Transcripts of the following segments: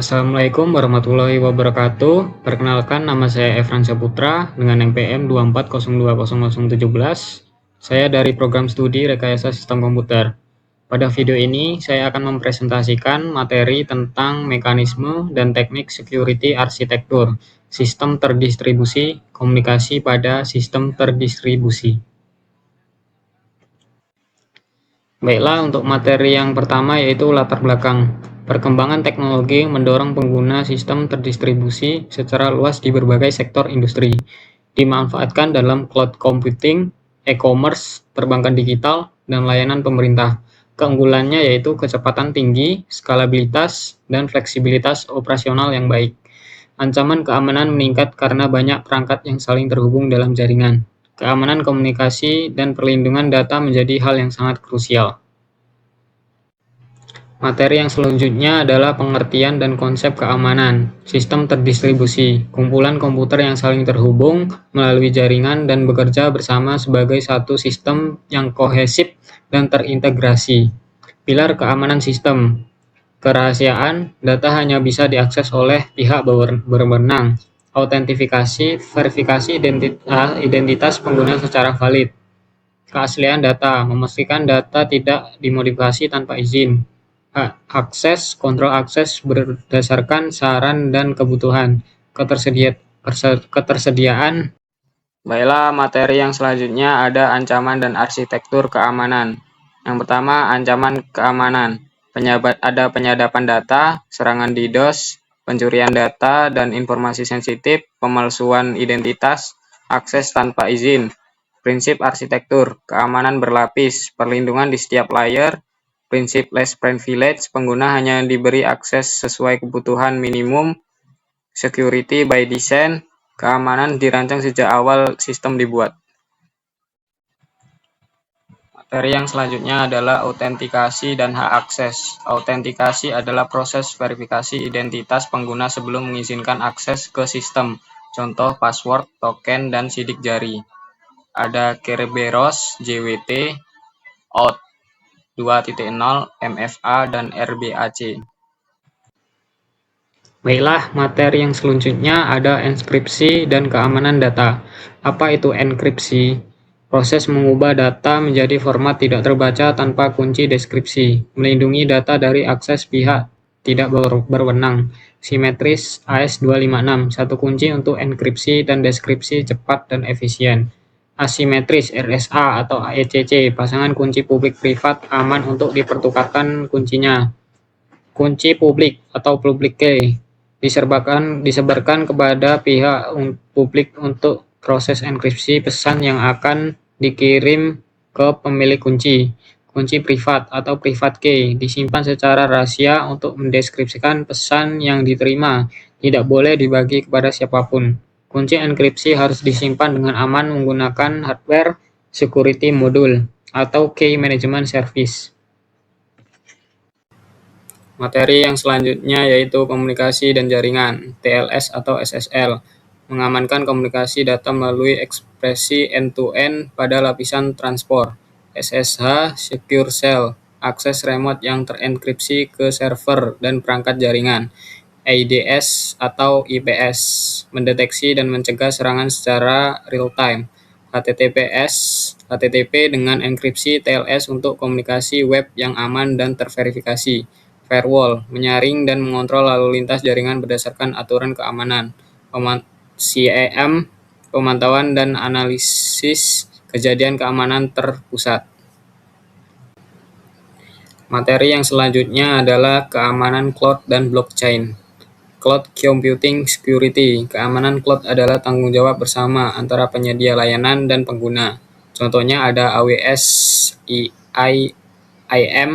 Assalamualaikum warahmatullahi wabarakatuh. Perkenalkan, nama saya Efran Saputra dengan NPM 240200017. Saya dari program studi Rekayasa Sistem Komputer. Pada video ini, saya akan mempresentasikan materi tentang mekanisme dan teknik security arsitektur, sistem terdistribusi, komunikasi pada sistem terdistribusi. Baiklah, untuk materi yang pertama yaitu latar belakang. Perkembangan teknologi mendorong pengguna sistem terdistribusi secara luas di berbagai sektor industri. Dimanfaatkan dalam cloud computing, e-commerce, perbankan digital, dan layanan pemerintah. Keunggulannya yaitu kecepatan tinggi, skalabilitas, dan fleksibilitas operasional yang baik. Ancaman keamanan meningkat karena banyak perangkat yang saling terhubung dalam jaringan. Keamanan komunikasi dan perlindungan data menjadi hal yang sangat krusial. Materi yang selanjutnya adalah pengertian dan konsep keamanan. Sistem terdistribusi, kumpulan komputer yang saling terhubung melalui jaringan dan bekerja bersama sebagai satu sistem yang kohesif dan terintegrasi. Pilar keamanan sistem. Kerahasiaan, data hanya bisa diakses oleh pihak berwenang. Autentifikasi, verifikasi identitas pengguna secara valid. Keaslian data, memastikan data tidak dimodifikasi tanpa izin. Akses, kontrol akses berdasarkan saran dan kebutuhan. Ketersediaan. Baiklah, materi yang selanjutnya ada ancaman dan arsitektur keamanan. Yang pertama, ancaman keamanan. Ada penyadapan data, serangan DDoS, pencurian data dan informasi sensitif, pemalsuan identitas, akses tanpa izin. Prinsip arsitektur, keamanan berlapis, perlindungan di setiap layer. Prinsip less privilege, pengguna hanya diberi akses sesuai kebutuhan minimum. Security by design, keamanan dirancang sejak awal sistem dibuat. Materi yang selanjutnya adalah autentikasi dan hak akses. Autentikasi adalah proses verifikasi identitas pengguna sebelum mengizinkan akses ke sistem. Contoh password, token, dan sidik jari. Ada Kerberos, JWT, Auth 2.0, MFA, dan RBAC. Baiklah, materi yang selanjutnya ada enkripsi dan keamanan data. Apa itu enkripsi? Proses mengubah data menjadi format tidak terbaca tanpa kunci deskripsi, melindungi data dari akses pihak tidak berwenang. Simetris AES256, satu kunci untuk enkripsi dan deskripsi cepat dan efisien. Asimetris RSA atau AECC, pasangan kunci publik privat aman untuk dipertukarkan kuncinya. Kunci publik atau public key disebarkan kepada pihak publik untuk proses enkripsi pesan yang akan dikirim ke pemilik kunci. Kunci privat atau private key disimpan secara rahasia untuk mendeskripsikan pesan yang diterima, tidak boleh dibagi kepada siapapun. Kunci enkripsi harus disimpan dengan aman menggunakan hardware security module atau key management service. Materi yang selanjutnya yaitu komunikasi dan jaringan, TLS atau SSL, mengamankan komunikasi data melalui ekspresi end-to-end pada lapisan transport. SSH, Secure Shell, akses remote yang terenkripsi ke server dan perangkat jaringan. AIDS atau IPS, mendeteksi dan mencegah serangan secara real-time. HTTPS, HTTP dengan enkripsi TLS untuk komunikasi web yang aman dan terverifikasi. Firewall, menyaring dan mengontrol lalu lintas jaringan berdasarkan aturan keamanan. CAM, pemantauan dan analisis kejadian keamanan terpusat. Materi yang selanjutnya adalah keamanan cloud dan blockchain. Cloud Computing Security, keamanan cloud adalah tanggung jawab bersama antara penyedia layanan dan pengguna. Contohnya ada AWS, IAM,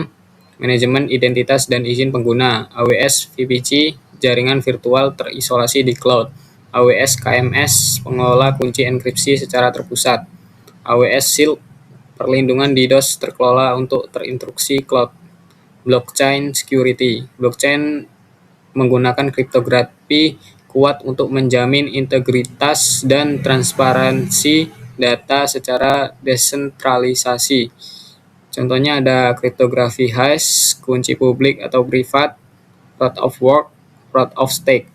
manajemen identitas dan izin pengguna. AWS VPC, jaringan virtual terisolasi di cloud. AWS KMS, pengelola kunci enkripsi secara terpusat. AWS Shield, perlindungan DDoS terkelola untuk terinstruksi cloud. Blockchain Security, blockchain menggunakan kriptografi kuat untuk menjamin integritas dan transparansi data secara desentralisasi. Contohnya ada kriptografi hash, kunci publik atau privat, proof of work, proof of stake.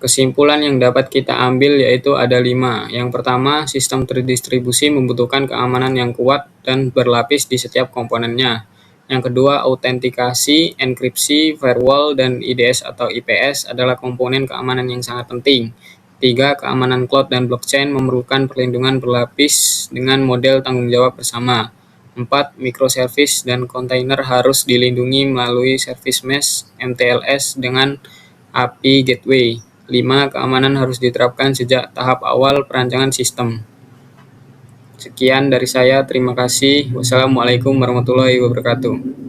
Kesimpulan yang dapat kita ambil yaitu ada 5. Yang pertama, sistem terdistribusi membutuhkan keamanan yang kuat dan berlapis di setiap komponennya. Yang kedua, autentikasi, enkripsi, firewall, dan IDS atau IPS adalah komponen keamanan yang sangat penting. 3. Keamanan cloud dan blockchain memerlukan perlindungan berlapis dengan model tanggung jawab bersama. 4. Microservice dan kontainer harus dilindungi melalui Service Mesh MTLS dengan API Gateway. 5. Keamanan harus diterapkan sejak tahap awal perancangan sistem. Sekian dari saya, terima kasih. Wassalamualaikum warahmatullahi wabarakatuh.